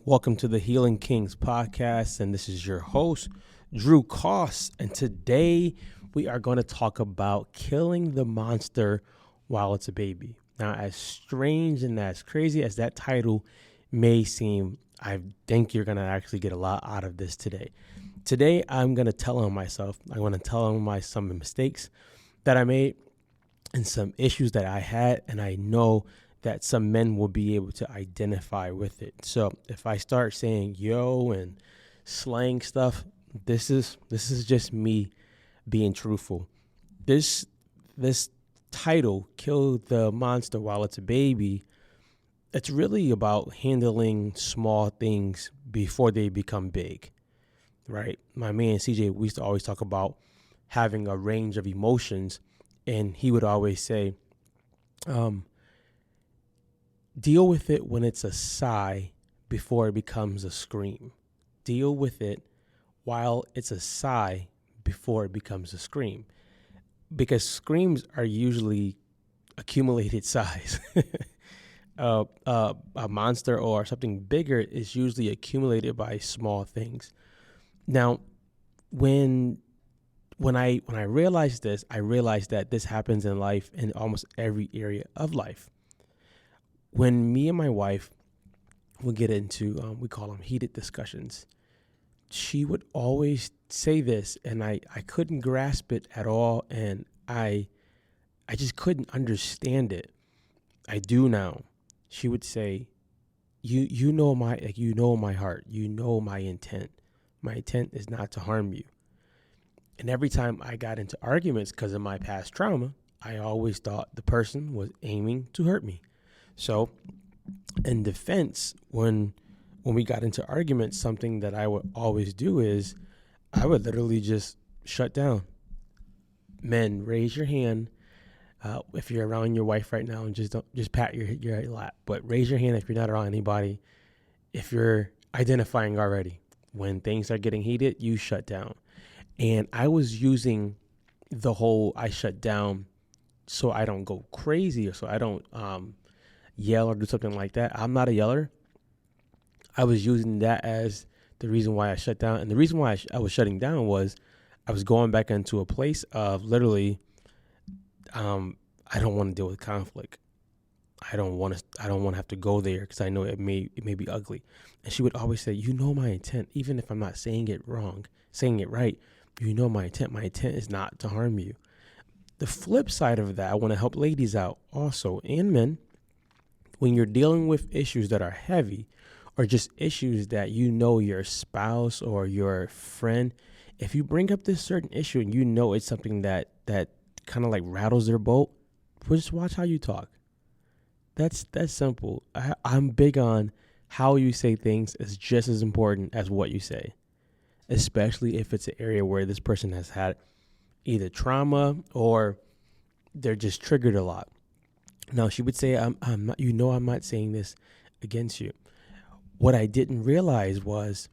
Welcome to the Healing Kings podcast, and this is your host, Drew Koss. And today we are going to talk about killing the monster while it's a baby. Now, as strange and as crazy as that title may seem, I think you're going to actually get a lot out of this today. Today, I'm going to tell on myself. I want to tell on some mistakes that I made and some issues that I had, and I know that some men will be able to identify with it. So if I start saying yo and slang stuff, this is just me being truthful. This title, Kill the Monster While It's a Baby, it's really about handling small things before they become big, right? My man CJ, we used to always talk about having a range of emotions, and he would always say, deal with it when it's a sigh before it becomes a scream. Deal with it while it's a sigh before it becomes a scream. Because screams are usually accumulated sighs. A monster or something bigger is usually accumulated by small things. Now, when I realized this, I realized that this happens in life in almost every area of life. When me and my wife would get into, we call them heated discussions, she would always say this, and I couldn't grasp it at all, and I just couldn't understand it. I do now. She would say, you know my heart, you know my intent. My intent is not to harm you. And every time I got into arguments because of my past trauma, I always thought the person was aiming to hurt me. So in defense, when we got into arguments, something that I would always do is I would literally just shut down. Men, raise your hand if you're around your wife right now, and just pat your lap. But raise your hand if you're not around anybody. If you're identifying already, when things are getting heated, you shut down. And I was using the whole I shut down so I don't go crazy, or so I don't yell or do something like that. I'm not a yeller. I was using that as the reason why I shut down. And the reason why I was shutting down was I was going back into a place of literally, I don't want to deal with conflict. I don't want to have to go there because I know it may be ugly. And she would always say, you know my intent, even if I'm not saying it wrong, saying it right, you know my intent. My intent is not to harm you. The flip side of that, I want to help ladies out also, and men. When you're dealing with issues that are heavy, or just issues that you know your spouse or your friend, if you bring up this certain issue and you know it's something that kind of like rattles their boat, just watch how you talk. That's simple. I'm big on how you say things is just as important as what you say, especially if it's an area where this person has had either trauma or they're just triggered a lot. Now, she would say, I'm not, I'm not saying this against you. What I didn't realize was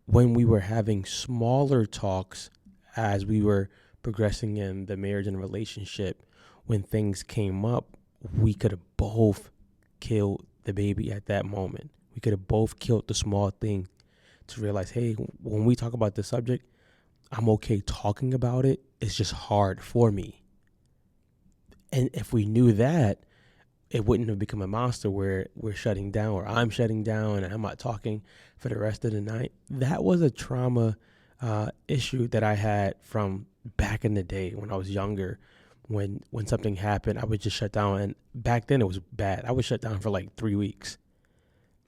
when we were having smaller talks as we were progressing in the marriage and relationship, when things came up, we could have both killed the baby at that moment. We could have both killed the small thing to realize, hey, when we talk about this subject, I'm okay talking about it. It's just hard for me. And if we knew that, it wouldn't have become a monster where we're shutting down, or I'm shutting down and I'm not talking for the rest of the night. That was a trauma issue that I had from back in the day when I was younger. When something happened, I would just shut down. And back then it was bad. I would shut down for like 3 weeks.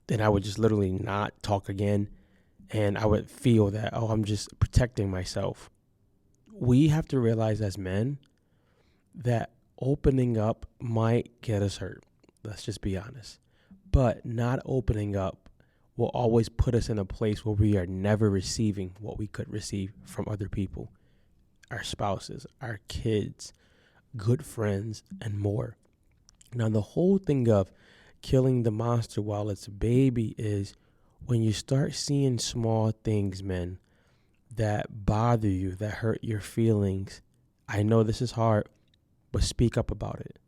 Then I would just literally not talk again. And I would feel that, I'm just protecting myself. We have to realize as men that opening up might get us hurt. Let's just be honest. But not opening up will always put us in a place where we are never receiving what we could receive from other people, our spouses, our kids, good friends, and more. Now, the whole thing of killing the monster while it's a baby is when you start seeing small things, men, that bother you, that hurt your feelings. I know this is hard, but speak up about it.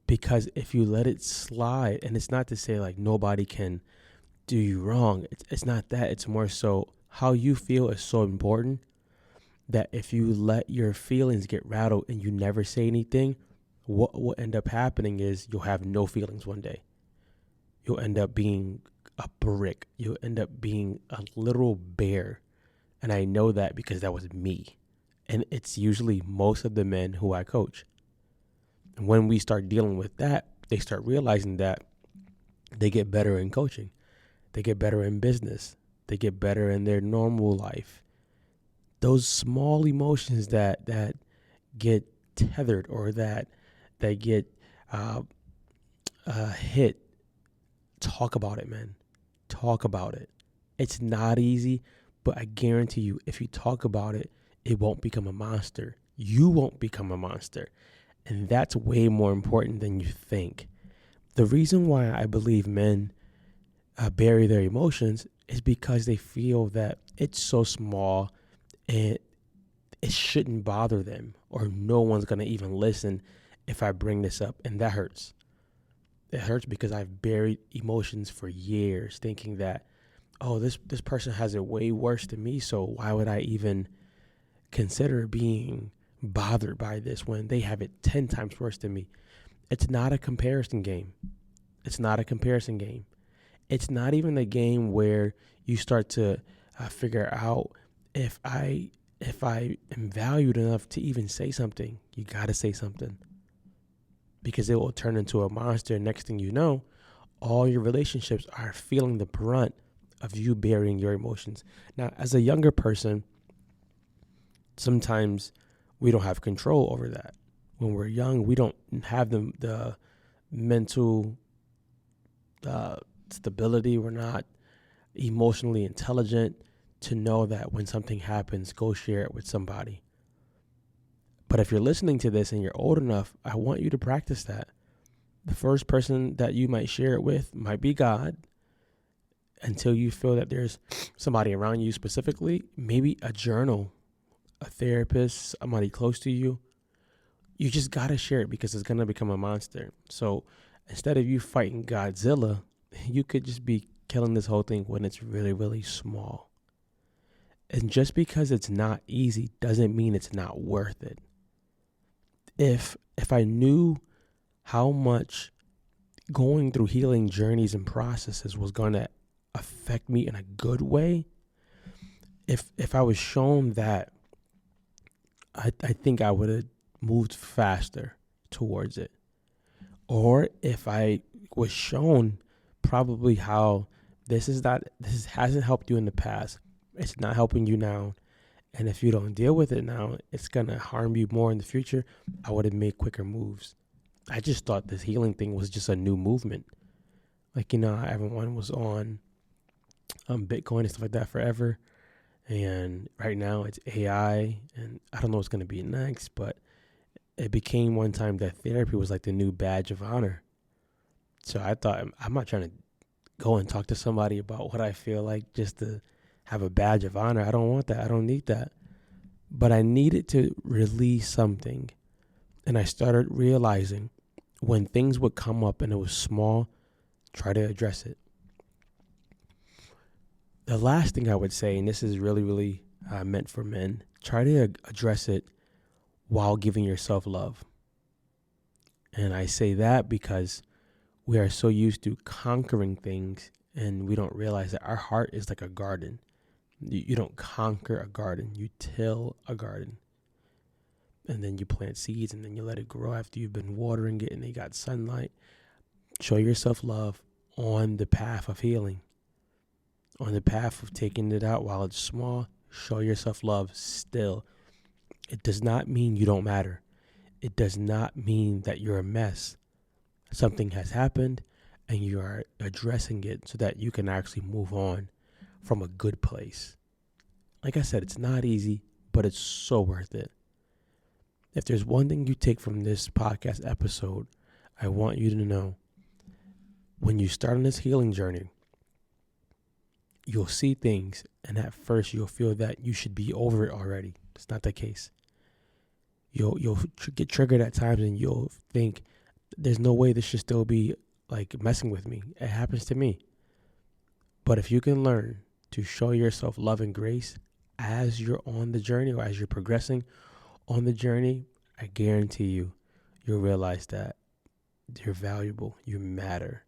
Because if you let it slide, and it's not to say like nobody can do you wrong. It's not that. It's more so how you feel is so important that if you let your feelings get rattled and you never say anything, what will end up happening is you'll have no feelings one day. You'll end up being a brick. You'll end up being a literal bear. And I know that because that was me. And it's usually most of the men who I coach. And when we start dealing with that, they start realizing that they get better in coaching. They get better in business. They get better in their normal life. Those small emotions that get tethered or that get hit, talk about it, man. Talk about it. It's not easy, but I guarantee you, if you talk about it, it won't become a monster. You won't become a monster. And that's way more important than you think. The reason why I believe men bury their emotions is because they feel that it's so small and it shouldn't bother them, or no one's going to even listen if I bring this up. And that hurts. It hurts because I've buried emotions for years thinking that, oh, this person has it way worse than me, so why would I even consider being bothered by this when they have it 10 times worse than me? It's not a comparison game. It's not a comparison game. It's not even a game where you start to figure out if I am valued enough to even say something. You got to say something, because it will turn into a monster. Next thing you know, all your relationships are feeling the brunt of you burying your emotions. Now, as a younger person, sometimes we don't have control over that. When we're young, we don't have the mental stability. We're not emotionally intelligent to know that when something happens, go share it with somebody. But if you're listening to this and you're old enough, I want you to practice that. The first person that you might share it with might be God, until you feel that there's somebody around you specifically, maybe a journal, a therapist, somebody close to you. You just got to share it because it's going to become a monster. So instead of you fighting Godzilla, you could just be killing this whole thing when it's really, really small. And just because it's not easy doesn't mean it's not worth it. If I knew how much going through healing journeys and processes was going to affect me in a good way, if I was shown that, I think I would have moved faster towards it. Or if I was shown probably how this hasn't helped you in the past, it's not helping you now, and if you don't deal with it now, it's going to harm you more in the future, I would have made quicker moves. I just thought this healing thing was just a new movement. Like, everyone was on Bitcoin and stuff like that forever. And right now it's AI, and I don't know what's going to be next, but it became one time that therapy was like the new badge of honor. So I thought, I'm not trying to go and talk to somebody about what I feel like just to have a badge of honor. I don't want that. I don't need that. But I needed to release something. And I started realizing when things would come up and it was small, try to address it. The last thing I would say, and this is really, really meant for men, try to address it while giving yourself love. And I say that because we are so used to conquering things, and we don't realize that our heart is like a garden. You don't conquer a garden, you till a garden. And then you plant seeds, and then you let it grow after you've been watering it and they got sunlight. Show yourself love on the path of healing. On the path of taking it out while it's small, show yourself love still. It does not mean you don't matter. It does not mean that you're a mess. Something has happened and you are addressing it so that you can actually move on from a good place. Like I said, it's not easy, but it's so worth it. If there's one thing you take from this podcast episode, I want you to know, when you start on this healing journey, you'll see things, and at first you'll feel that you should be over it already. It's not the case. You'll get triggered at times, and you'll think, there's no way this should still be like messing with me. It happens to me. But if you can learn to show yourself love and grace as you're on the journey or as you're progressing on the journey, I guarantee you'll realize that you're valuable, you matter,